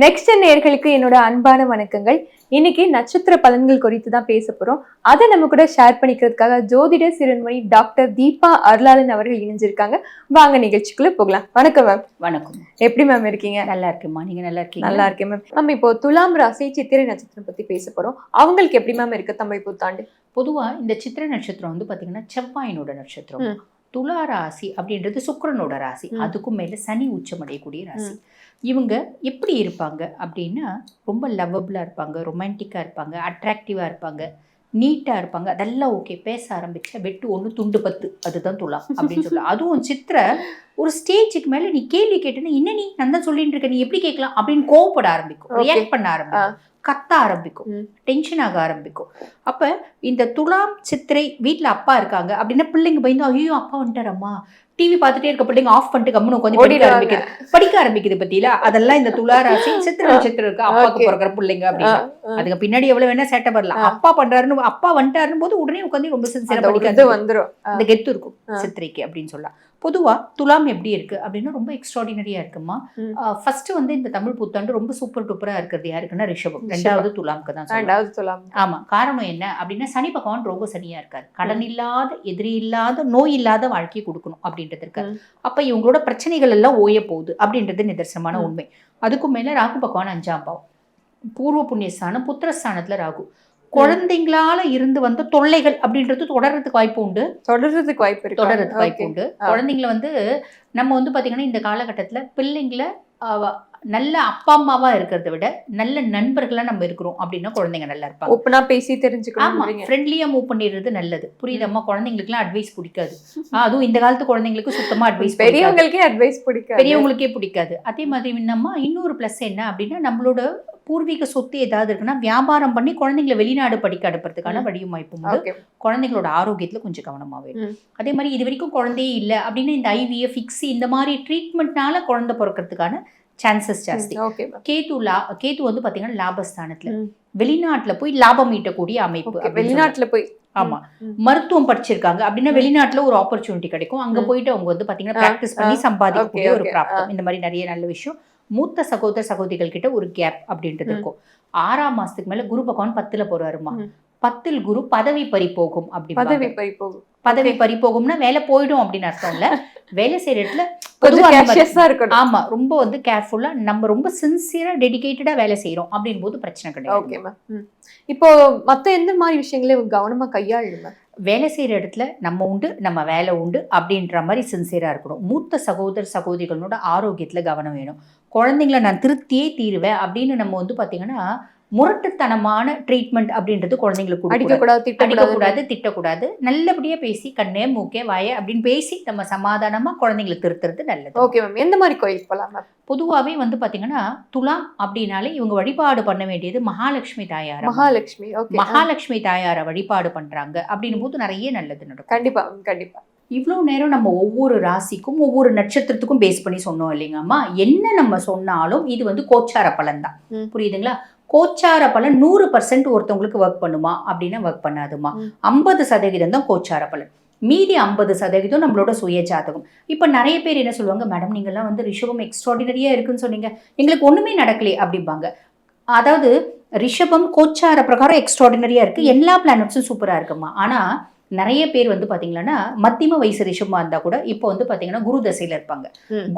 Next நேயர்களுக்கு என்னோட அன்பான வணக்கங்கள். இன்னைக்கு நட்சத்திர பலன்கள் குறித்து தான் பேச போறோம். அதை நம்ம கூட ஷேர் பண்ணிக்கிறதுக்காக ஜோதிட சிறுவன்மணி டாக்டர் தீபா அருளாளன் அவர்கள் இணைஞ்சிருக்காங்க. வாங்க நிகழ்ச்சிக்குள்ள போகலாம். வணக்கம் மேம். வணக்கம். எப்படி மேம் இருக்கீங்க? நல்லா இருக்கேம்மா, நீங்க நல்லா இருக்கீங்க? நல்லா இருக்கேன் மேம். மேம், இப்போ துலாம் ராசி சித்திரை நட்சத்திரம் பத்தி பேச போறோம். அவங்களுக்கு எப்படி மேம் இருக்கு தமிழ் புத்தாண்டு? பொதுவா இந்த சித்திரை நட்சத்திரம் வந்து பாத்தீங்கன்னா செவ்வாயினோட நட்சத்திரம். துலா ராசி அப்படின்றது சுக்கிரனோட ராசி. அதுக்கும் மேல சனி உச்சமடையக்கூடிய ராசி. இவங்க எப்படி இருப்பாங்க அப்படின்னா ரொம்ப லவ்வபிளாக இருப்பாங்க, ரொமான்டிக்காக இருப்பாங்க, அட்ராக்டிவாக இருப்பாங்க, நீட்டாக இருப்பாங்க. அதெல்லாம் ஓகே. பேச ஆரம்பிச்சா வெட்டு ஒன்று துண்டு 10, அதுதான் துலா அப்படின்னு சொல்லலாம். அதுவும் சித்திரை ஒரு ஸ்டேஜுக்கு மேலே நீ கேள்வி கேட்டேன்னா என்ன நீ நான் தான் சொல்லிட்டு இருக்க, நீ எப்படி கேட்கலாம் அப்படின்னு கோவப்பட ஆரம்பிக்கும், ரியாக்ட் பண்ண ஆரம்பிக்கும், கத்த ஆரம்பிக்கும், டென்ஷன் ஆக ஆரம்பிக்கும். அப்போ இந்த துலாம் சித்திரை வீட்டில் அப்பா இருக்காங்க அப்படின்னா பிள்ளைங்க பயந்து ஐயோ அப்பா வந்துட்டாரம்மா, டிவி பார்த்துட்டே இருக்க பிள்ளைங்க ஆஃப் பண்ணிட்டு கம்முன்னு உட்காந்து படிக்க ஆரம்பிக்குது பத்தியில. அதெல்லாம் இந்த துலா ராசி சித்திரை நட்சத்திரம் இருக்கு அப்பாவுக்கு பிறக்கிற பிள்ளைங்க அப்படின்னா அதுக்கு பின்னாடி எவ்வளவு வேணா சேட்டை வரலாம். அப்பா பண்றாருன்னு அப்பா வந்துட்டாருன்னு போது உடனே உட்காந்து ரொம்ப சின்சியரா படிக்கிறது வந்துடும். இந்த கெத்து இருக்கும் சித்திரைக்கு அப்படின்னு சொல்லலாம். பொதுவா துலாம் எப்படி இருக்கு அப்படின்னா ரொம்ப எக்ஸ்ட்ராடினரியா இருக்குமா. ஃபர்ஸ்ட் வந்து இந்த தமிழ் புத்தாண்டு ரொம்ப சூப்பர் டூப்பரா இருக்கிறது யாருக்குன்னா ரிஷபம். ரெண்டாவது துலாம்க்கு தான். ஆமா, காரணம் என்ன அப்படின்னா சனி பகவான் ரொம்ப சனியா இருக்காரு. கடன் இல்லாத, எதிரி இல்லாத, நோய் இல்லாத வாழ்க்கையை கொடுக்கணும் அப்படின்றது இருக்காரு. அப்ப இவங்களோட பிரச்சனைகள் எல்லாம் ஓய போகுது அப்படின்றது நிதர்சனமான உண்மை. அதுக்கும் மேல ராகு பகவான் 5ஆம் பாவம், பூர்வ புண்ணியஸ்தானம், புத்திரஸ்தானத்துல ராகு. குழந்தைங்களால இருந்து வந்த தொல்லைகள் அப்படின்றது தொடர்றதுக்கு வாய்ப்பு உண்டு. தொடர்றதுக்கு வாய்ப்பு உண்டு. குழந்தைங்களை வந்து நம்ம வந்து பாத்தீங்கன்னா இந்த காலகட்டத்துல பிள்ளைங்களை நல்ல அப்பா அம்மாவா இருக்கிறத விட நல்ல நண்பர்களா நம்ம இருக்கிறோம் அப்படின்னா குழந்தைங்க நல்லா இருப்பாங்க. ஓப்பனா பேசி தெரிஞ்சுக்கலாம். ஃப்ரெண்ட்லியா மூவ் பண்ணிடுறது நல்லது. புரியுதம்மா? குழந்தைங்களுக்கு எல்லாம் அட்வைஸ் பிடிக்காது. அதுவும் இந்த காலத்து குழந்தைங்களுக்கு சுத்தமா அட்வைஸ், பெரியவங்களுக்கே பிடிக்காது. அதே மாதிரி நம்ம இன்னொரு பிளஸ் என்ன அப்படின்னா நம்மளோட பூர்வீக சொத்து ஏதாவது இருக்குன்னா வியாபாரம் பண்ணி குழந்தைங்களை வெளிநாடு படிக்க அனுப்புறதுக்கான வழியும் வாய்ப்பும் உண்டு. குழந்தைங்களோட ஆரோக்கியத்துல கொஞ்சம் கவனமாவே. அதே மாதிரி இது வரைக்கும் குழந்தையே இல்லை அப்படின்னா இந்த IVF, ஃபிக்ஸி இந்த மாதிரி ட்ரீட்மெண்ட்னால குழந்தை பிறக்கிறதுக்கான சான்சஸ் ஜாஸ்தி. கேது வந்து பாத்தீங்கன்னா லாபஸ்தானத்துல வெளிநாட்டுல போய் லாபம் ஈட்டக்கூடிய அமைப்பு. வெளிநாட்டுல போய் ஆமா மருத்துவம் படிச்சிருக்காங்க அப்படின்னா வெளிநாட்டுல ஒரு ஆப்பர்ச்சுனிட்டி கிடைக்கும். அங்க போயிட்டு அவங்க வந்து பாத்தீங்கன்னா பிராக்டிஸ் பண்ணி சம்பாதிக்கக்கூடிய ஒரு பிராப்தம். இந்த மாதிரி நிறைய நல்ல விஷயம். மூத்த சகோதர சகோதரிகள் கிட்ட ஒரு கேப் அப்படின்றது இருக்கும். 6ஆம் மாசத்துக்கு மேல குரு பகவான் 10ல போறாருமா. 10ல் குரு பதவி பறிபோகும். அப்படி பதவி பறிபோகும்னா வேலை போயிடும் அப்படின்னு அர்த்தம் இல்ல. வேலை செய்யற இடத்துல ஆமா ரொம்ப வந்து கேர்ஃபுல்லா நம்ம ரொம்ப சின்சியரா டெடிகேட்டடா வேலை செய்யறோம் அப்படின் போது பிரச்சனை கிடையாது. இப்போ மத்த எந்த மாதிரி விஷயங்களே கவனமா கையாளுங்க. வேலை செய்யற இடத்துல நம்ம உண்டு, நம்ம வேலை உண்டு அப்படின்ற மாதிரி சின்சியரா இருக்கணும். மூத்த சகோதர சகோதரிகளோட ஆரோக்கியத்துல கவனம் வேணும். குழந்தைங்களை நான் திருப்தியே தீருவேன் அப்படின்னு நம்ம வந்து பாத்தீங்கன்னா முரட்டுத்தனமான ட்ரீட்மெண்ட் அப்படின்றது குழந்தைங்களுக்கு அடிக்கக்கூடாது, திட்டக்கூடாது. நல்லபடியா பேசி கண்ணே மூக்கே வாய அப்படின்னு பேசி நம்ம சமாதானமா குழந்தைங்களை திருத்துறது நல்லது. Okay ma'am. எந்த மாதிரி கோயிலுக்கு போகலாம் மேம்? பொதுவாகவே வந்து பாத்தீங்கன்னா துலாம் அப்படின்னாலே இவங்க வழிபாடு பண்ண வேண்டியது மகாலட்சுமி தாயார். மகாலட்சுமி தாயாரை வழிபாடு பண்றாங்க அப்படின்னும் போது நிறைய நல்லது நடக்கும். கண்டிப்பா. இவ்வளோ நேரம் நம்ம ஒவ்வொரு ராசிக்கும் ஒவ்வொரு நட்சத்திரத்துக்கும் பேஸ் பண்ணி சொன்னோம் இல்லைங்கம்மா. என்ன நம்ம சொன்னாலும் இது வந்து கோச்சார பலன் தான். புரியுதுங்களா? கோச்சார பலன் 100% ஒருத்தவங்களுக்கு ஒர்க் பண்ணுமா அப்படின்னா ஒர்க் பண்ணாதுமா. 50% தான் கோச்சார பலன். மீதி 50% நம்மளோட சுய ஜாதகம். இப்போ நிறைய பேர் என்ன சொல்லுவாங்க, மேடம் நீங்கள்லாம் வந்து ரிஷபம் எக்ஸ்ட்ராடினரியா இருக்குன்னு சொன்னீங்க, எங்களுக்கு ஒண்ணுமே நடக்கலையே அப்படிம்பாங்க. அதாவது ரிஷபம் கோச்சார பிரகாரம் எக்ஸ்ட்ராடினரியா இருக்கு, எல்லா பிளானட்ஸும் சூப்பரா இருக்குமா. ஆனா நிறைய பேர் வந்து பாத்தீங்கன்னா மத்தியம வயசு ரிஷபமா இருந்தா கூட இப்போ வந்து பாத்தீங்கன்னா குரு தசையில இருப்பாங்க.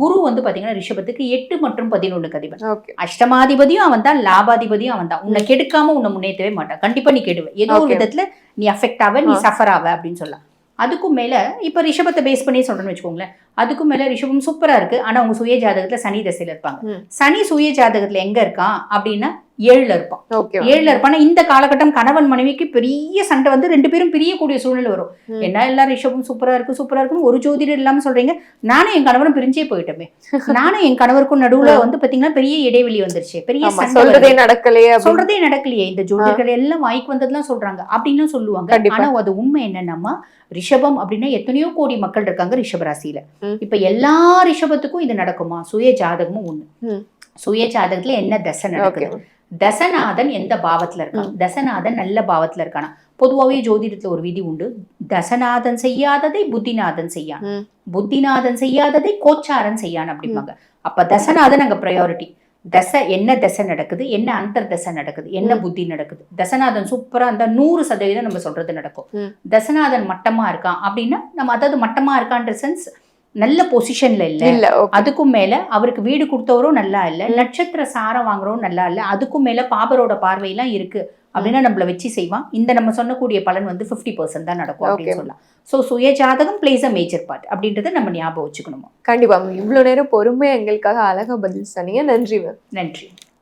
குரு வந்து பாத்தீங்கன்னா ரிஷபத்துக்கு 8 மற்றும் 11 அதிபன். அஷ்டமாதிபதியும் அவன் தான், லாபாதிபதியும் அவன் தான். உன்னை கெடுக்காம உன்னை முன்னேற்றவே மாட்டான். கண்டிப்பா நீ கெடுவ, ஏதோ ஒரு விதத்துல நீ அஃபெக்ட் ஆவ, நீ சஃபர் ஆவ அப்படின்னு சொல்லலாம். அதுக்கும் மேல இப்ப ரிஷபத்தை பேஸ் பண்ணி சொல்றேன்னு வச்சுக்கோங்களேன். அதுக்கும் மேல ரிஷபம் சூப்பரா இருக்கு, ஆனா அவங்க சுய ஜாதகத்துல சனி தசையில இருப்பாங்க. சனி சுய ஜாதகத்துல எங்க இருக்கான் அப்படின்னா 7ல இருப்பான். 7ல இருப்பான். இந்த காலகட்டம் கணவன் மனைவிக்கு பெரிய சண்டை வந்து 2 பேரும் பிரியக்கூடிய சூழ்நிலை வரும். என்ன எல்லாரும் ரிஷபம் சூப்பரா இருக்குன்னு ஒரு ஜோதிடர் இல்லாம சொல்றீங்க. நானும் என் கணவரும் பிரிஞ்சே போயிட்டோமே. நானும் என் கணவருக்கும் நடுவுல வந்து பாத்தீங்கன்னா பெரிய இடைவெளி வந்துருச்சு, பெரிய சொல்றதே நடக்கலையே. இந்த ஜோதிடர்கள் எல்லாம் வாய்க்கு வந்ததுலாம் சொல்றாங்க அப்படின்னு சொல்லுவாங்க. ஆனா அது உண்மை என்னன்னா ரிஷபம் அப்படின்னா எத்தனையோ கோடி மக்கள் இருக்காங்க ரிஷபராசியில. இப்ப எல்லா ரிஷபத்துக்கும் இது நடக்குமா? சுய ஜாதகமும் ஒண்ணு. சுய ஜாதகத்துல என்ன தசை நடக்குது, தசநாதன் எந்த பாவத்துல இருக்கான், தசநாதன் நல்ல பாவத்துல இருக்கானா. பொதுவாகவே ஜோதிடத்துல ஒரு விதி உண்டு, தசநாதன் செய்யாததை புத்திநாதன் செய்யான், புத்திநாதன் செய்யாததை கோச்சாரன் செய்யான் அப்படிம்பாங்க. அப்ப தசநாதன் அங்க ப்ரையாரிட்டி. என்ன தசை நடக்குது, என்ன அந்தர் தசை நடக்குது, என்ன புத்தி நடக்குது. தசநாதன் சூப்பரா இருந்தா 100% நம்ம சொல்றது நடக்கும். தசநாதன் மட்டமா இருக்கான் அப்படின்னா நம்ம, அதாவது மட்டமா இருக்கான்ற சென்ஸ் நல்ல பொசிஷன்ல இல்ல, அதுக்கும் மேல அவருக்கு வீடு கொடுத்தவரும் நல்லா இல்ல, நட்சத்திர சாரம் வாங்குறவரும் நல்லா இல்ல, அதுக்கும் மேல பாபரோட பார்வையெல்லாம் இருக்கு அப்படின்னா நம்மள வச்சு செய்வான். இந்த நம்ம சொன்னக்கூடிய பலன் வந்து 50% தான் நடக்கும் அப்படின்னு சொல்லலாம். ஸோ சுய ஜாதகம் பிளேஸ் அ மேஜர் பார்ட் அப்படின்றத நம்ம ஞாபகம் வச்சுக்கணுமா. கண்டிப்பா. இவ்வளவு நேரம் பொறுமையா எங்களுக்காக அழகா பதில் சொன்னீங்க. நன்றி மேம். நன்றி.